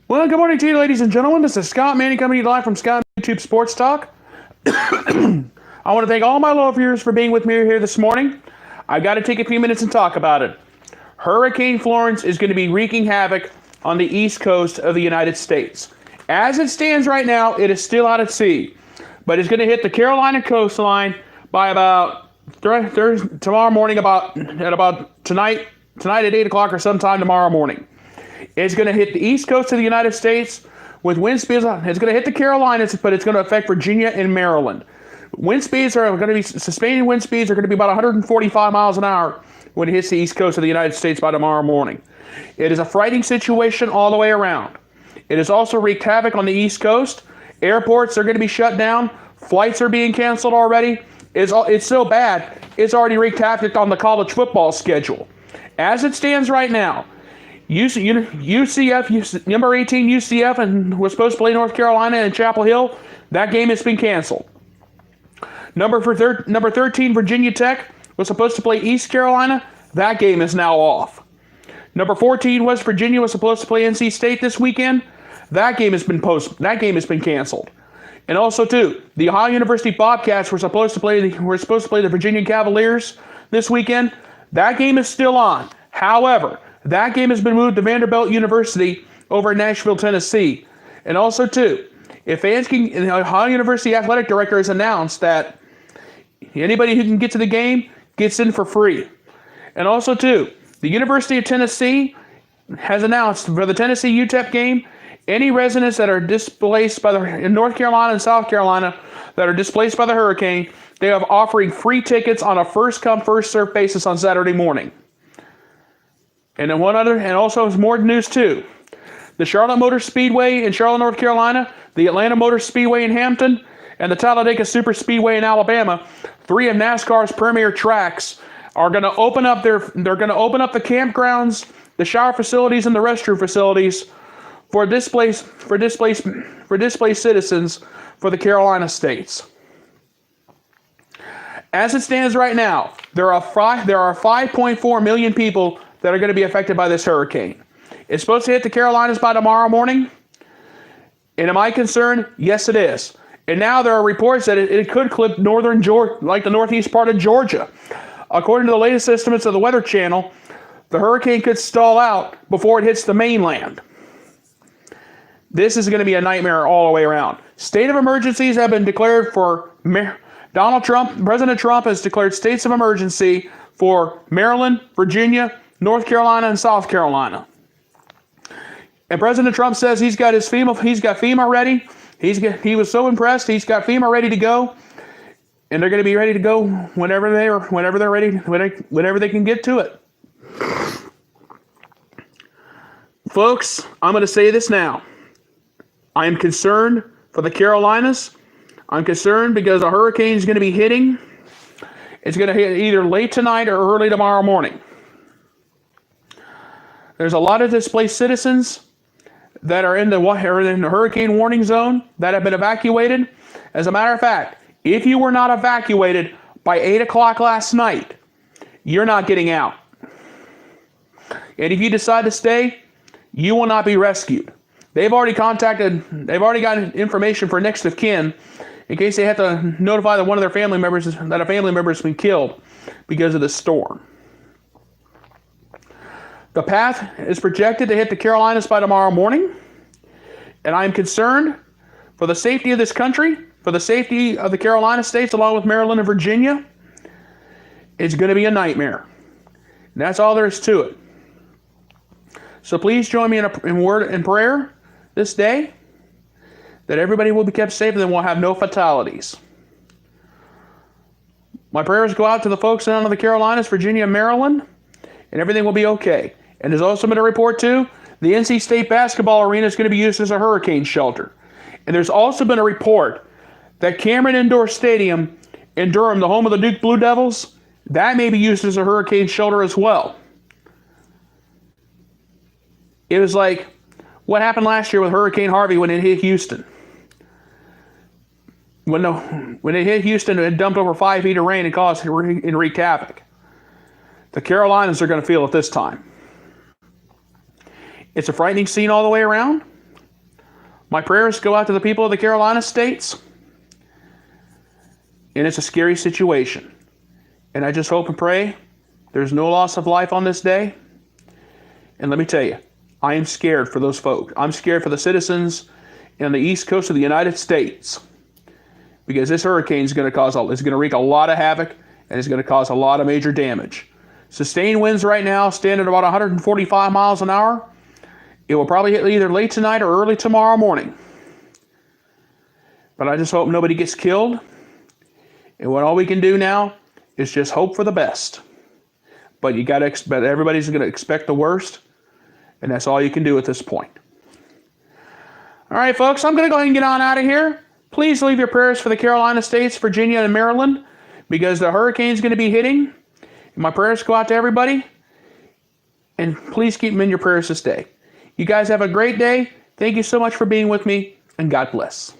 Well, good morning to you, ladies and gentlemen. This is Scott Manning coming to you live from Scott YouTube Sports Talk. I want to thank all my loyal viewers for being with me here this morning. I got to take a few minutes and talk about it. Hurricane Florence is going to be wreaking havoc on the east coast of the United States. As it stands right now, it is still out at sea, but it's going to hit the Carolina coastline by about tomorrow morning, about tonight at 8 o'clock or sometime tomorrow morning. It's going to hit the east coast of the United States with wind speeds. It's going to hit the Carolinas, but it's going to affect Virginia and Maryland. Wind speeds are going to be sustained. Wind speeds are going to be about 145 miles an hour when it hits the east coast of the United States by tomorrow morning. It is a frightening situation all the way around. It has also wreaked havoc on the east coast. Airports are going to be shut down. Flights are being canceled already. It's so bad, it's already wreaked havoc on the college football schedule. As it stands right now, UCF, number 18 UCF, and was supposed to play North Carolina in Chapel Hill. That game has been canceled. Number 13 Virginia Tech was supposed to play East Carolina. That game is now off. Number 14 West Virginia was supposed to play NC State this weekend. That game has been canceled. And also too, the Ohio University Bobcats were supposed to play the Virginia Cavaliers this weekend. That game is still on. However, that game has been moved to Vanderbilt University over in Nashville, Tennessee. And also, too, if fans can, the Ohio University Athletic Director has announced that anybody who can get to the game gets in for free. And also, too, the University of Tennessee has announced for the Tennessee UTEP game, any residents that are displaced in North Carolina and South Carolina that are displaced by the hurricane, they are offering free tickets on a first-come, first-served basis on Saturday morning. And then also more news too. The Charlotte Motor Speedway in Charlotte, North Carolina, the Atlanta Motor Speedway in Hampton, and the Talladega Super Speedway in Alabama, 3 of NASCAR's premier tracks, are going to open up the campgrounds, the shower facilities, and the restroom facilities for displaced citizens for the Carolina states. As it stands right now, there are 5.4 million people that are going to be affected by this hurricane. It's supposed to hit the Carolinas by tomorrow morning. And am I concerned? Yes, it is. And now there are reports that it could clip northern Georgia, like the northeast part of Georgia. According to the latest estimates of the Weather Channel, the hurricane could stall out before it hits the mainland. This is going to be a nightmare all the way around. State of emergencies have been declared for Donald Trump. President Trump has declared states of emergency for Maryland, Virginia, North Carolina, and South Carolina. And President Trump says he's got FEMA ready. He was so impressed. He's got FEMA ready to go, and they're going to be ready to go whenever they're ready, whenever they can get to it. Folks, I'm going to say this now. I am concerned for the Carolinas. I'm concerned because a hurricane is going to be hitting. It's going to hit either late tonight or early tomorrow morning. There's a lot of displaced citizens that are in the hurricane warning zone that have been evacuated. As a matter of fact, if you were not evacuated by 8 o'clock last night, you're not getting out. And if you decide to stay, you will not be rescued. They've already gotten information for next of kin in case they have to notify one of their family members that a family member has been killed because of the storm. The path is projected to hit the Carolinas by tomorrow morning, and I am concerned for the safety of this country, for the safety of the Carolina states, along with Maryland and Virginia. It's going to be a nightmare. And that's all there is to it. So please join me in word and prayer this day that everybody will be kept safe and then we'll have no fatalities. My prayers go out to the folks down in the Carolinas, Virginia, and Maryland, and everything will be okay. And there's also been a report, too, the NC State basketball arena is going to be used as a hurricane shelter. And there's also been a report that Cameron Indoor Stadium in Durham, the home of the Duke Blue Devils, that may be used as a hurricane shelter as well. It was like what happened last year with Hurricane Harvey when it hit Houston. When it hit Houston, it dumped over 5 feet of rain and wreaked havoc. The Carolinas are going to feel it this time. It's a frightening scene all the way around. My prayers go out to the people of the Carolina states. And it's a scary situation. And I just hope and pray there's no loss of life on this day. And let me tell you, I am scared for those folks. I'm scared for the citizens on the east coast of the United States. Because this hurricane is going to wreak a lot of havoc, and it's going to cause a lot of major damage. Sustained winds right now stand at about 145 miles an hour. It will probably hit either late tonight or early tomorrow morning. But I just hope nobody gets killed. And what all we can do now is just hope for the best. But you got to expect, everybody's going to expect the worst, and that's all you can do at this point. All right, folks, I'm going to go ahead and get on out of here. Please leave your prayers for the Carolina States, Virginia, and Maryland, because the hurricane's going to be hitting. My prayers go out to everybody, and please keep them in your prayers this day. You guys have a great day. Thank you so much for being with me, and God bless.